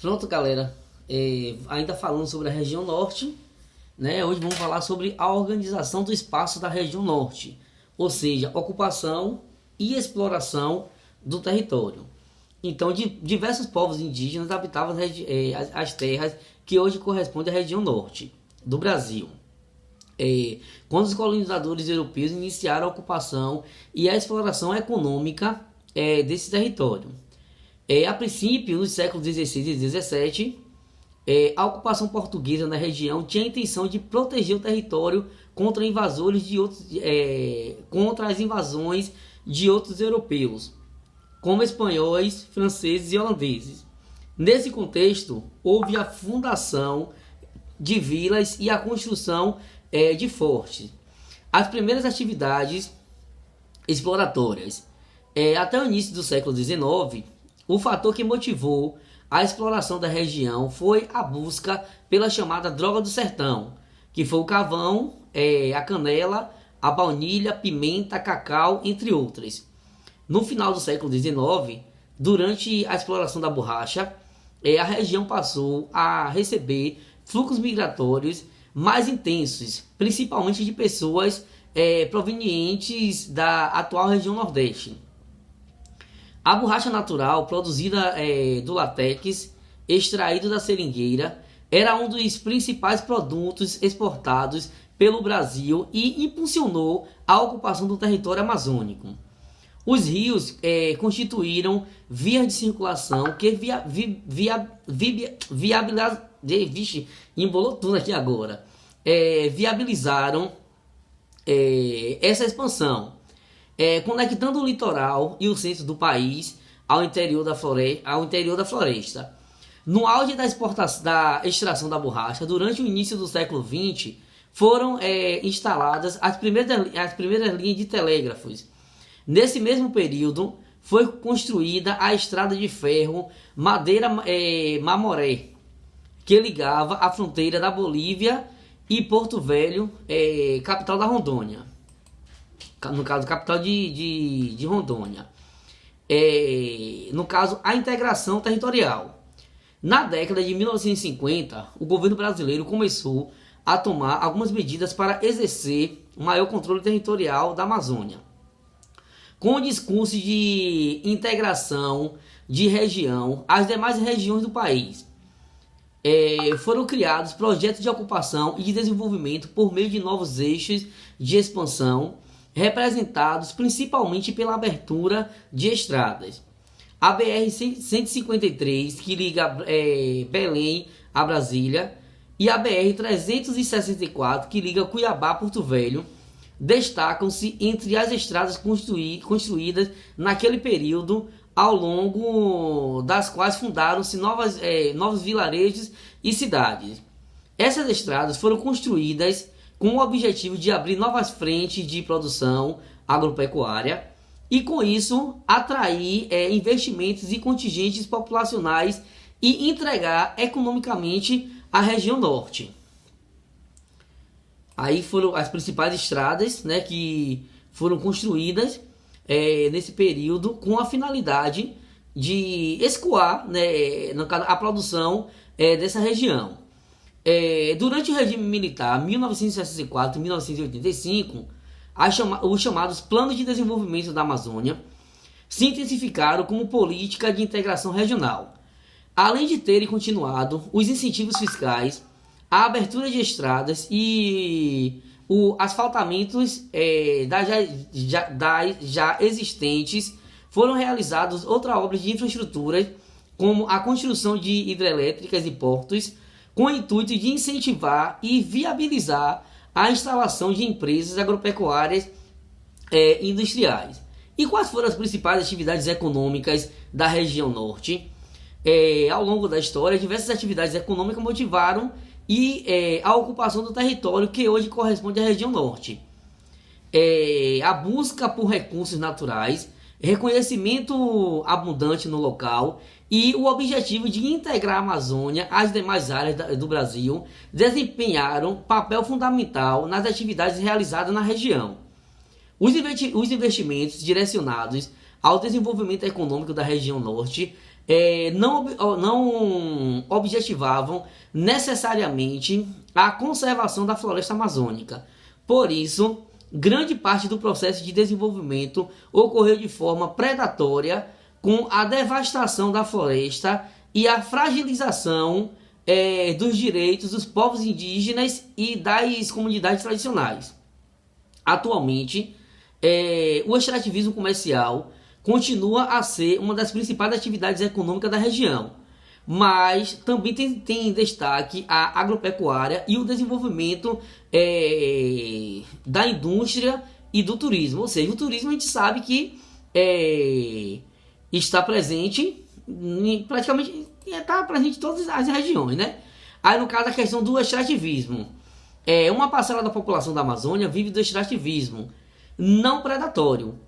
Pronto, galera. Ainda falando sobre a região norte, né? Hoje vamos falar sobre a organização do espaço da região norte, ou seja, ocupação e exploração do território. Então, diversos povos indígenas habitavam as terras que hoje correspondem à região norte do Brasil. Quando os colonizadores europeus iniciaram a ocupação e a exploração econômica desse território. A princípio, nos séculos XVI e XVII, a ocupação portuguesa na região tinha a intenção de proteger o território contra invasores contra as invasões de outros europeus, como espanhóis, franceses e holandeses. Nesse contexto, houve a fundação de vilas e a construção de fortes. As primeiras atividades exploratórias. Até o início do século XIX, o fator que motivou a exploração da região foi a busca pela chamada droga do sertão, que foi o carvão, a canela, a baunilha, pimenta, cacau, entre outras. No final do século XIX, durante a exploração da borracha, a região passou a receber fluxos migratórios mais intensos, principalmente de pessoas provenientes da atual região Nordeste. A borracha natural, produzida do látex, extraído da seringueira, era um dos principais produtos exportados pelo Brasil e impulsionou a ocupação do território amazônico. Os rios constituíram vias de circulação que viabilizaram essa expansão, conectando o litoral e o centro do país ao interior da floresta. No auge da extração da borracha, durante o início do século XX, foram instaladas as primeiras linhas de telégrafos. Nesse mesmo período, foi construída a estrada de ferro Madeira-Mamoré, que ligava a fronteira da Bolívia e Porto Velho, capital da Rondônia. No caso, capital de Rondônia. No caso, a integração territorial. Na década de 1950, o governo brasileiro começou a tomar algumas medidas para exercer um maior controle territorial da Amazônia. Com o discurso de integração de região às demais regiões do país, foram criados projetos de ocupação e de desenvolvimento por meio de novos eixos de expansão, representados principalmente pela abertura de estradas. A BR-153, que liga Belém a Brasília, e a BR-364, que liga Cuiabá a Porto Velho, destacam-se entre as estradas construídas naquele período, ao longo das quais fundaram-se novos vilarejos e cidades. Essas estradas foram construídas com o objetivo de abrir novas frentes de produção agropecuária e, com isso, atrair investimentos e contingentes populacionais e entregar economicamente a região norte. Aí foram as principais estradas, né, que foram construídas nesse período com a finalidade de escoar, né, a produção dessa região. Durante o regime militar 1964 e 1985, os chamados Planos de Desenvolvimento da Amazônia se intensificaram como política de integração regional, além de terem continuado os incentivos fiscais, a abertura de estradas e o asfaltamentos das já existentes. Foram realizadas outras obras de infraestrutura, como a construção de hidrelétricas e portos, com o intuito de incentivar e viabilizar a instalação de empresas agropecuárias industriais. E quais foram as principais atividades econômicas da região norte? Ao longo da história, diversas atividades econômicas motivaram a ocupação do território que hoje corresponde à região norte. A busca por recursos naturais, reconhecimento abundante no local e o objetivo de integrar a Amazônia às demais áreas do Brasil desempenharam papel fundamental nas atividades realizadas na região. Os investimentos direcionados ao desenvolvimento econômico da região norte não objetivavam necessariamente a conservação da floresta amazônica. Por isso, grande parte do processo de desenvolvimento ocorreu de forma predatória, com a devastação da floresta e a fragilização dos direitos dos povos indígenas e das comunidades tradicionais. Atualmente, o extrativismo comercial continua a ser uma das principais atividades econômicas da região, mas também tem em destaque a agropecuária e o desenvolvimento da indústria e do turismo. Ou seja, o turismo a gente sabe que está presente praticamente está presente em todas as regiões, né? Aí no caso a questão do extrativismo, uma parcela da população da Amazônia vive do extrativismo não predatório,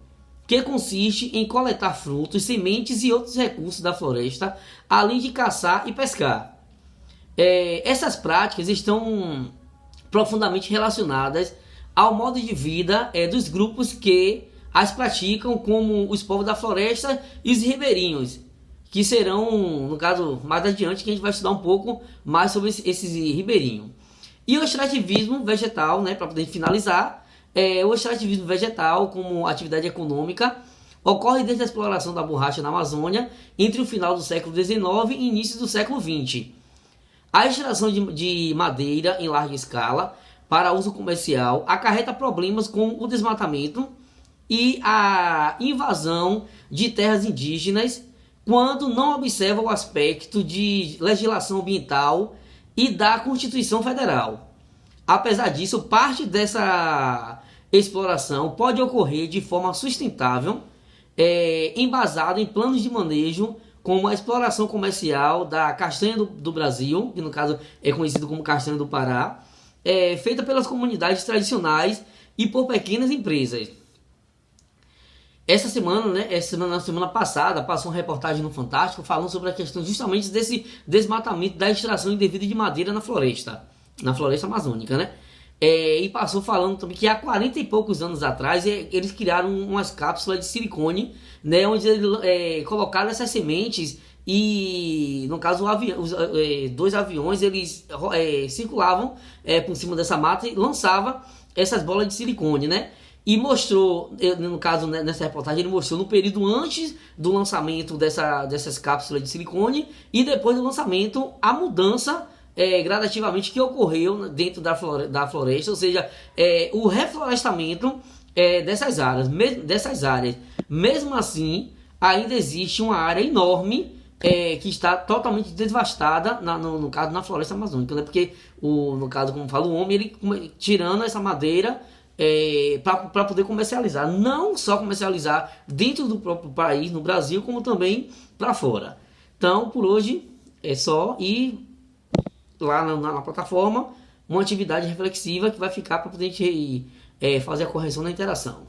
que consiste em coletar frutos, sementes e outros recursos da floresta, além de caçar e pescar. Essas práticas estão profundamente relacionadas ao modo de vida dos grupos que as praticam, como os povos da floresta e os ribeirinhos, que serão, no caso, mais adiante, que a gente vai estudar um pouco mais sobre esses ribeirinhos. E o extrativismo vegetal, né, para poder finalizar, o extrativismo vegetal como atividade econômica ocorre desde a exploração da borracha na Amazônia entre o final do século XIX e início do século XX. A extração de madeira em larga escala para uso comercial acarreta problemas como o desmatamento e a invasão de terras indígenas quando não observa o aspecto de legislação ambiental e da Constituição Federal. Apesar disso, parte dessa exploração pode ocorrer de forma sustentável, embasada em planos de manejo, como a exploração comercial da castanha do Brasil, que no caso é conhecido como castanha do Pará, feita pelas comunidades tradicionais e por pequenas empresas. Essa semana, na semana passada, passou uma reportagem no Fantástico falando sobre a questão justamente desse desmatamento da extração indevida de madeira na floresta amazônica, né? E passou falando também que há 40 e poucos anos atrás eles criaram umas cápsulas de silicone, né, onde eles colocaram essas sementes e, no caso, dois aviões eles circulavam por cima dessa mata e lançavam essas bolas de silicone, né? E mostrou, no caso, né, nessa reportagem, ele mostrou no período antes do lançamento dessas cápsulas de silicone e depois do lançamento a mudança gradativamente que ocorreu dentro da floresta, ou seja, o reflorestamento dessas áreas. Mesmo assim, ainda existe uma área enorme que está totalmente devastada, no caso, na floresta amazônica, né? Porque, no caso, como fala o homem, ele tirando essa madeira para poder comercializar, não só comercializar dentro do próprio país, no Brasil, como também para fora. Então, por hoje é só, e lá na plataforma uma atividade reflexiva que vai ficar para poder fazer a correção da interação.